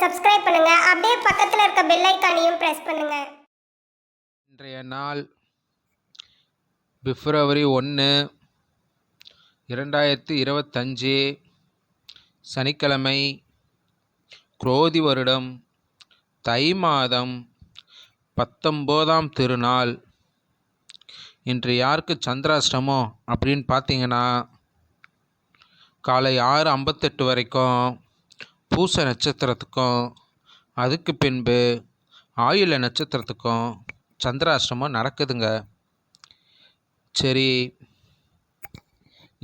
Subscribe பண்ணுங்க. அப்படியே பக்கத்துல இருக்க பெல் ஐகானையும் பிரஸ் பண்ணுங்க. இன்றைய நாள் பிப்ரவரி 1, 2025 சனிக்கிழமை, குரோதி வருடம், தை மாதம், 19ஆம் திருநாள். இன்று யாருக்கு சந்திராஷ்டமம் அப்படின்னு பார்த்தீங்கன்னா, காலை 6:58 வரைக்கும் பூச நட்சத்திரத்துக்கும் அதுக்கு பின்பு ஆயுள நட்சத்திரத்துக்கும் சந்திராஷ்டமம் நடக்குதுங்க. சரி,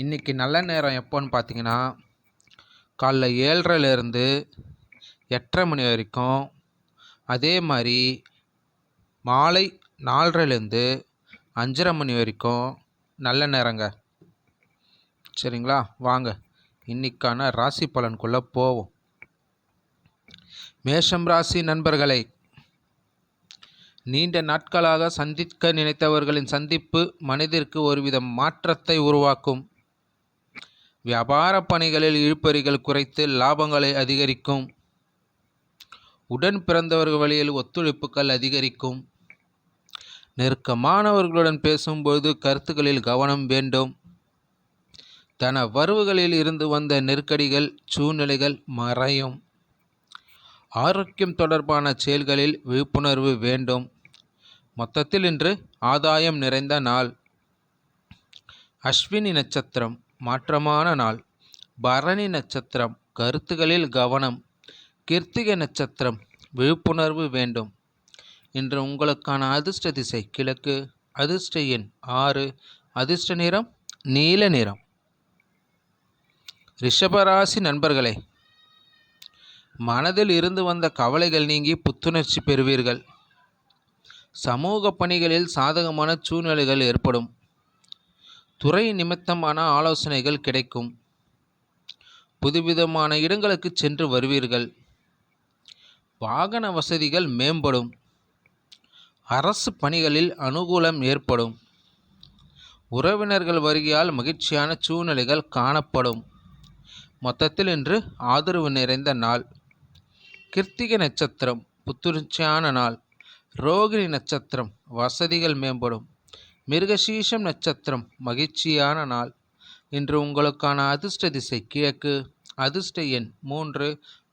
இன்றைக்கி நல்ல நேரம் எப்போன்னு பார்த்தீங்கன்னா, காலைல 7:30லேருந்து 8:30 மணி வரைக்கும், அதே மாதிரி மாலை 4:30லேருந்து 5:30 மணி வரைக்கும் நல்ல நேரங்க. சரிங்களா? வாங்க இன்னைக்கான ராசி பலனுக்குள்ளே போவோம். மேஷம் ராசி நண்பர்களை, நீண்ட நாட்களாக சந்திக்க நினைத்தவர்களின் சந்திப்பு மனதிற்கு ஒருவித மாற்றத்தை உருவாக்கும். வியாபார பணிகளில் இழுபறிகள் குறைத்து லாபங்களை அதிகரிக்கும். உடன் பிறந்தவர்கள் வழியில் ஒத்துழைப்புகள் அதிகரிக்கும். நெருக்கமானவர்களுடன் பேசும்போது கருத்துக்களில் கவனம் வேண்டும். தன வரவுகளில் இருந்து வந்த நெருக்கடிகள் சூழ்நிலைகள் மறையும். ஆரோக்கியம் தொடர்பான செயல்களில் விழிப்புணர்வு வேண்டும். மொத்தத்தில் இன்று ஆதாயம் நிறைந்த நாள். அஸ்வினி நட்சத்திரம் மாற்றமான நாள். பரணி நட்சத்திரம் கருத்துகளில் கவனம். கிருத்திகை நட்சத்திரம் விழிப்புணர்வு வேண்டும். இன்று உங்களுக்கான அதிர்ஷ்ட திசை கிழக்கு. அதிர்ஷ்ட எண் 6. அதிர்ஷ்ட நிறம் நீல நிறம். ரிஷபராசி நண்பர்களே, மனதில் இருந்து வந்த கவலைகள் நீங்கி புத்துணர்ச்சி பெறுவீர்கள். சமூக பணிகளில் சாதகமான சூழ்நிலைகள் ஏற்படும். துறை நிமித்தமான ஆலோசனைகள் கிடைக்கும். புதுவிதமான இடங்களுக்கு சென்று வருவீர்கள். வாகன வசதிகள் மேம்படும். அரசு பணிகளில் அனுகூலம் ஏற்படும். உறவினர்கள் வருகையால் மகிழ்ச்சியான சூழ்நிலைகள் காணப்படும். மொத்தத்தில் இன்று ஆதரவு நிறைந்த நாள். கிருத்திகை நட்சத்திரம் புத்துணர்ச்சியான நாள். ரோகிணி நட்சத்திரம் வசதிகள் மேம்படும். மிருகசீஷம் நட்சத்திரம் மகிழ்ச்சியான நாள். இன்று உங்களுக்கான அதிர்ஷ்ட திசை கிழக்கு. அதிர்ஷ்ட எண் 3.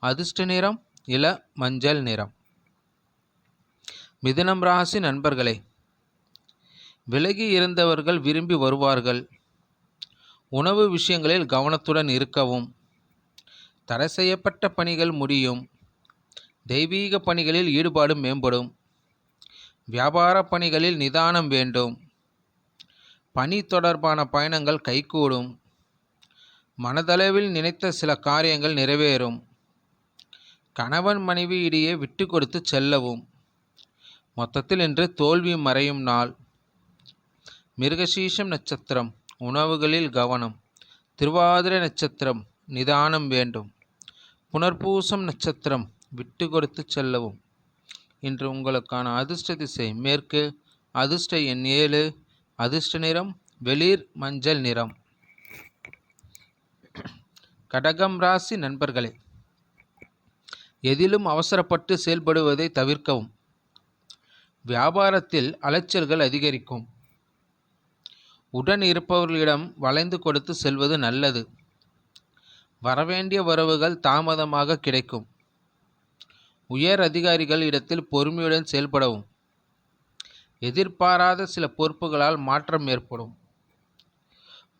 அதிர்ஷ்ட நிறம் இள மஞ்சள் நிறம். மிதுனம் ராசி நண்பர்களே, விலகி இருந்தவர்கள் விரும்பி வருவார்கள். உணவு விஷயங்களில் கவனத்துடன் இருக்கவும். தடை செய்யப்பட்ட பணிகள் முடியும். தெய்வீக பணிகளில் ஈடுபாடு மேம்படும். வியாபார பணிகளில் நிதானம் வேண்டும். பணி தொடர்பான பயணங்கள் கைகூடும். மனதளவில் நினைத்த சில காரியங்கள் நிறைவேறும். கணவன் மனைவி இடையே விட்டு கொடுத்து செல்லவும். மொத்தத்தில் இன்று தோல்வி மறையும் நாள். மிருகசீஷம் நட்சத்திரம் உணவுகளில் கவனம். திருவாதிரை நட்சத்திரம் நிதானம் வேண்டும். புனர்பூசம் நட்சத்திரம் விட்டு கொடுத்து செல்லவும். இன்று உங்களுக்கான அதிர்ஷ்ட திசை மேற்கு. அதிர்ஷ்ட எண் 7. அதிர்ஷ்ட நிறம் வெளிர் மஞ்சள் நிறம். கடகம் ராசி நண்பர்களே, எதிலும் அவசரப்பட்டு செயல்படுவதை தவிர்க்கவும். வியாபாரத்தில் அலைச்சல்கள் அதிகரிக்கும். உடன் இருப்பவர்களிடம் வளைந்து கொடுத்து செல்வது நல்லது. வரவேண்டிய வரவுகள் தாமதமாக கிடைக்கும். உயர் அதிகாரிகள் இடத்தில் பொறுமையுடன் செயல்படவும். எதிர்பாராத சில பொறுப்புகளால் மாற்றம் ஏற்படும்.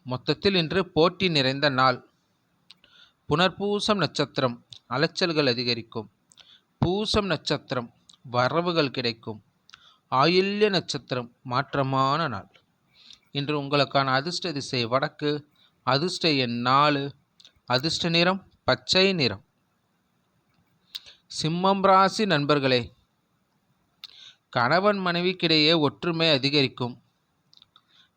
மொத்தத்தில் இன்று போட்டி நிறைந்த நாள். புனர்பூசம் நட்சத்திரம் அலைச்சல்கள் அதிகரிக்கும். பூசம் நட்சத்திரம் வரவுகள் கிடைக்கும். ஆயில்ய நட்சத்திரம் மாற்றமான நாள். இன்று உங்களுக்கான அதிர்ஷ்ட திசை வடக்கு. அதிர்ஷ்ட எண் 4. அதிர்ஷ்ட நிறம் பச்சை நிறம். சிம்மம் ராசி நண்பர்களே, கணவன் மனைவிக்கிடையே ஒற்றுமை அதிகரிக்கும்.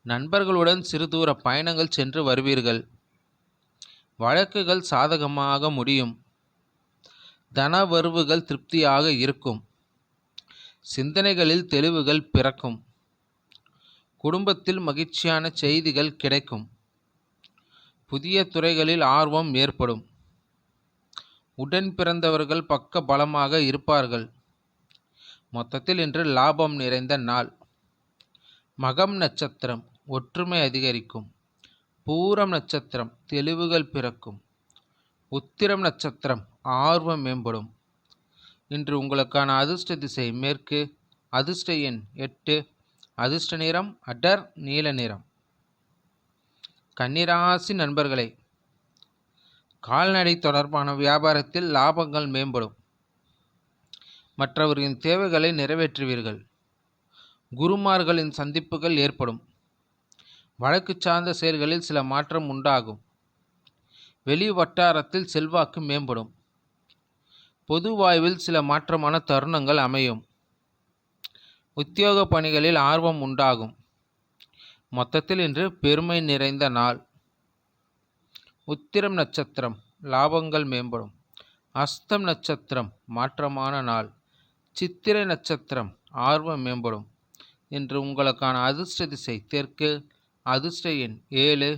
நண்பர்களுடன் சிறு தூர பயணங்கள் சென்று வருவீர்கள். வழக்குகள் சாதகமாக முடியும். தன வரவுகள் திருப்தியாக இருக்கும். சிந்தனைகளில் தெளிவுகள் பிறக்கும். குடும்பத்தில் மகிழ்ச்சியான செய்திகள் கிடைக்கும். புதிய துறைகளில் ஆர்வம் ஏற்படும். உடன் பிறந்தவர்கள் பக்க பலமாக இருப்பார்கள். மொத்தத்தில் இன்று லாபம் நிறைந்த நாள். மகம் நட்சத்திரம் ஒற்றுமை அதிகரிக்கும். பூரம் நட்சத்திரம் தெளிவுகள் பிறக்கும். உத்திரம் நட்சத்திரம் ஆர்வம் மேம்படும். இன்று உங்களுக்கான அதிர்ஷ்ட திசை மேற்கு. அதிர்ஷ்ட எண் 8. அதிர்ஷ்ட நிறம் அடர் நீல நிறம். கன்னிராசி நண்பர்களே, கால்நடை தொடர்பான வியாபாரத்தில் லாபங்கள் மேம்படும். மற்றவர்களின் தேவைகளை நிறைவேற்றுவீர்கள். குருமார்களின் சந்திப்புகள் ஏற்படும். வழக்கு சார்ந்த செயல்களில் சில மாற்றம் உண்டாகும். வெளி வட்டாரத்தில் செல்வாக்கு மேம்படும். பொது வாய்வில் சில மாற்றமான தருணங்கள் அமையும். உத்தியோக பணிகளில் ஆர்வம் உண்டாகும். மொத்தத்தில் இன்று பெருமை நிறைந்த நாள். உத்திரம் நட்சத்திரம் லாபங்கள் மேம்படும். அஸ்தம் நட்சத்திரம் மாற்றமான நாள். சித்திரை நட்சத்திரம் ஆர்வம் மேம்படும். இன்று உங்களுக்கான அதிர்ஷ்ட திசை தெற்கு. அதிர்ஷ்ட எண் 7.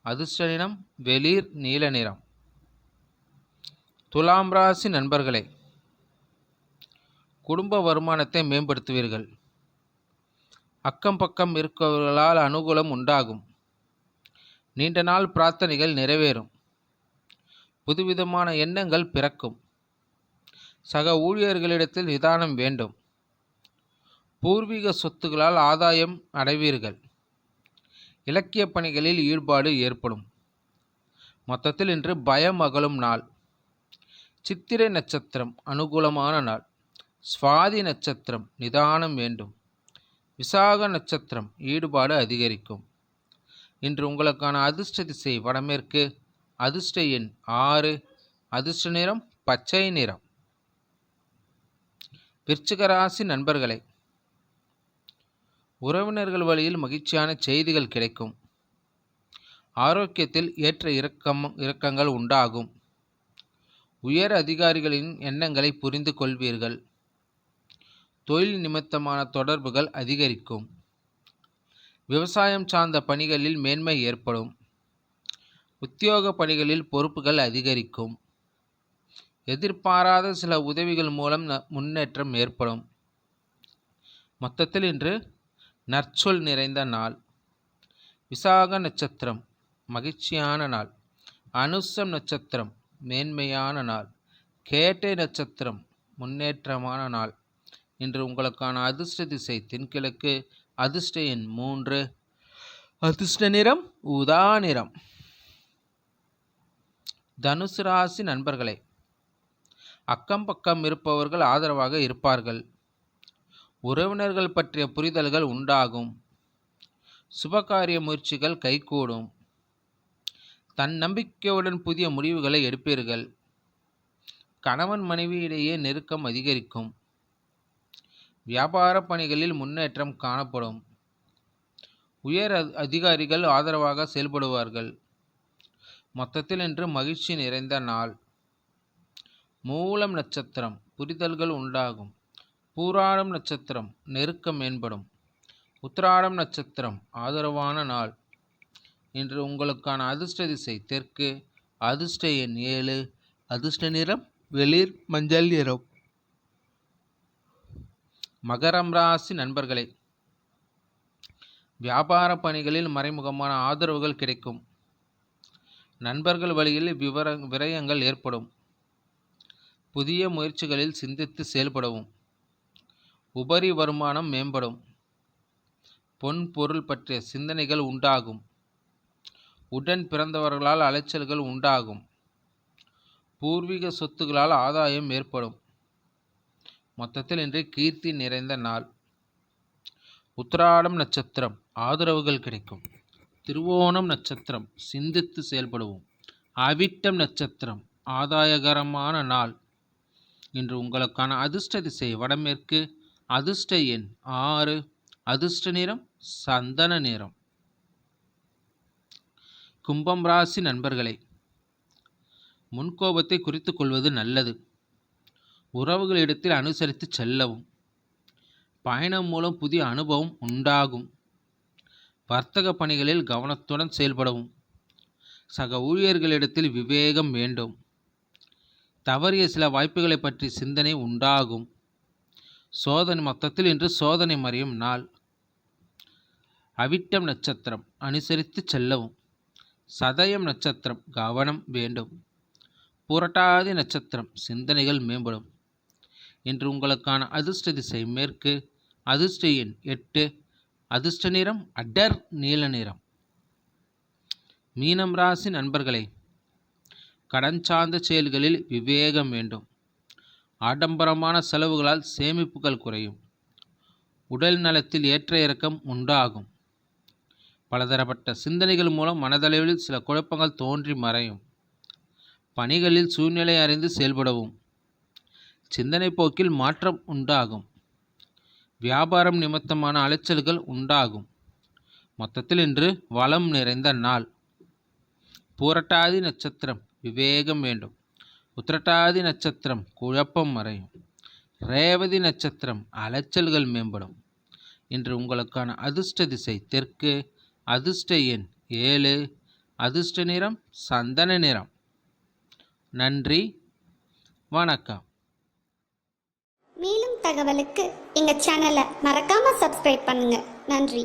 அதிர்ஷ்ட நிறம் வெளிர் நீல நிறம். துலாம் ராசி நண்பர்களே, குடும்ப வருமானத்தை மேம்படுத்துவீர்கள். அக்கம் பக்கம் இருக்கிறவர்களால் அனுகூலம் உண்டாகும். நீண்ட நாள் பிரார்த்தனைகள் நிறைவேறும். புதுவிதமான எண்ணங்கள் பிறக்கும். சக ஊழியர்களிடத்தில் நிதானம் வேண்டும். பூர்வீக சொத்துக்களால் ஆதாயம் அடைவீர்கள். இலக்கிய பணிகளில் ஈடுபாடு ஏற்படும். மொத்தத்தில் இன்று பயம் அகலும் நாள். சித்திரை நட்சத்திரம் அனுகூலமான நாள். சுவாதி நட்சத்திரம் நிதானம் வேண்டும். விசாக நட்சத்திரம் ஈடுபாடு அதிகரிக்கும். இன்று உங்களுக்கான அதிர்ஷ்ட திசை வடமேற்கு. அதிர்ஷ்ட எண் 6. அதிர்ஷ்ட நிறம் பச்சை நிறம். விருச்சிக ராசி நண்பர்களே, உறவினர்கள் வழியில் மகிழ்ச்சியான செய்திகள் கிடைக்கும். ஆரோக்கியத்தில் ஏற்ற இறக்கங்கள் உண்டாகும். உயர் அதிகாரிகளின் எண்ணங்களை புரிந்து கொள்வீர்கள். தொழில் நிமித்தமான தொடர்புகள் அதிகரிக்கும். விவசாயம் சார்ந்த பணிகளில் மேன்மை ஏற்படும். உத்தியோக பணிகளில் பொறுப்புகள் அதிகரிக்கும். எதிர்பாராத சில உதவிகள் மூலம் முன்னேற்றம் ஏற்படும். மொத்தத்தில் இன்று நற்சொல் நிறைந்த நாள். விசாக நட்சத்திரம் மகிழ்ச்சியான நாள். அனுசம் நட்சத்திரம் மேன்மையான நாள். கேட்டை நட்சத்திரம் முன்னேற்றமான நாள். இன்று உங்களுக்கான அதிர்ஷ்ட திசை தென்கிழக்கு. அதிர்ஷ்ட எண் 3. அதிர்ஷ்ட நிறம் ஊதா நிறம். தனுசு ராசி நண்பர்களே, அக்கம் பக்கம் இருப்பவர்கள் ஆதரவாக இருப்பார்கள். உறவினர்கள் பற்றிய புரிதல்கள் உண்டாகும். சுபகாரிய முயற்சிகள் கைகூடும். தன்னம்பிக்கையுடன் புதிய முடிவுகளை எடுப்பீர்கள். கணவன் மனைவியிடையே நெருக்கம் அதிகரிக்கும். வியாபார பணிகளில் முன்னேற்றம் காணப்படும். உயர் அதிகாரிகள் ஆதரவாக செயல்படுவார்கள். மொத்தத்தில் இன்று மகிழ்ச்சி நிறைந்த நாள். மூலம் நட்சத்திரம் புரிதல்கள் உண்டாகும். பூராடம் நட்சத்திரம் நெருக்கம் மேம்படும். உத்திராடம் நட்சத்திரம் ஆதரவான நாள். இன்று உங்களுக்கான அதிர்ஷ்ட திசை தெற்கு. அதிர்ஷ்ட எண் 7. அதிர்ஷ்ட நிறம் வெளிர் மஞ்சள் நிறம். மகரம் ராசி நண்பர்களே, வியாபார பணிகளில் மறைமுகமான ஆதரவுகள் கிடைக்கும். நண்பர்கள் வழியில் விரயங்கள் ஏற்படும். புதிய முயற்சிகளில் சிந்தித்து செயல்படவும். உபரி வருமானம் மேம்படும். பொன் பொருள் பற்றிய சிந்தனைகள் உண்டாகும். உடன் பிறந்தவர்களால் அலைச்சல்கள் உண்டாகும். பூர்வீக சொத்துக்களால் ஆதாயம் ஏற்படும். மொத்தத்தில் இன்று கீர்த்தி நிறைந்த நாள். உத்திராடம் நட்சத்திரம் ஆதரவுகள் கிடைக்கும். திருவோணம் நட்சத்திரம் சிந்தித்து செயல்படுவோம். அவிட்டம் நட்சத்திரம் ஆதாயகரமான நாள். இன்று உங்களுக்கான அதிர்ஷ்ட திசை வடமேற்கு. அதிர்ஷ்ட எண் 6. அதிர்ஷ்ட நிறம் சந்தன நிறம். கும்பம் ராசி நண்பர்களே, முன்கோபத்தை குறித்து கொள்வது நல்லது. உறவுகளிடத்தில் அனுசரித்து செல்லவும். பயணம் மூலம் புதிய அனுபவம் உண்டாகும். வர்த்தக பணிகளில் கவனத்துடன் செயல்படவும். சக ஊழியர்களிடத்தில் விவேகம் வேண்டும். தவறிய சில வாய்ப்புகளை பற்றி சிந்தனை உண்டாகும். சோதனை மொத்தத்தில் இன்று சோதனை மறையும் நாள். அவிட்டம் நட்சத்திரம் அனுசரித்து செல்லவும். சதயம் நட்சத்திரம் கவனம் வேண்டும். புரட்டாதி நட்சத்திரம் சிந்தனைகள் மேம்படும். இன்று உங்களுக்கான அதிர்ஷ்ட திசை மேற்கு. அதிர்ஷ்ட எண் 8. அதிர்ஷ்ட நிறம் அடர் நீல நிறம். மீனம் ராசி நண்பர்களே, கடன் சார்ந்த செயல்களில் விவேகம் வேண்டும். ஆடம்பரமான செலவுகளால் சேமிப்புகள் குறையும். உடல் நலத்தில் ஏற்ற இறக்கம் உண்டாகும். பலதரப்பட்ட சிந்தனைகள் மூலம் மனதளவில் சில குழப்பங்கள் தோன்றி மறையும். பணிகளில் சூழ்நிலை அறிந்து செயல்படவும். சிந்தனை போக்கில் மாற்றம் உண்டாகும். வியாபாரம் நிமித்தமான அலைச்சல்கள் உண்டாகும். மொத்தத்தில் இன்று வளம் நிறைந்த நாள். பூரட்டாதி நட்சத்திரம் விவேகம் வேண்டும். உத்திரட்டாதி நட்சத்திரம் குழப்பம் மறையும். ரேவதி நட்சத்திரம் அலைச்சல்கள் மேம்படும். இன்று உங்களுக்கான அதிர்ஷ்ட திசை தெற்கு. அதிர்ஷ்ட எண் 7. அதிர்ஷ்ட நிறம் சந்தன நிறம். நன்றி, வணக்கம். மேலும் தகவலுக்கு எங்கள் சேனலை மறக்காமல் சப்ஸ்கிரைப் பண்ணுங்கள். நன்றி.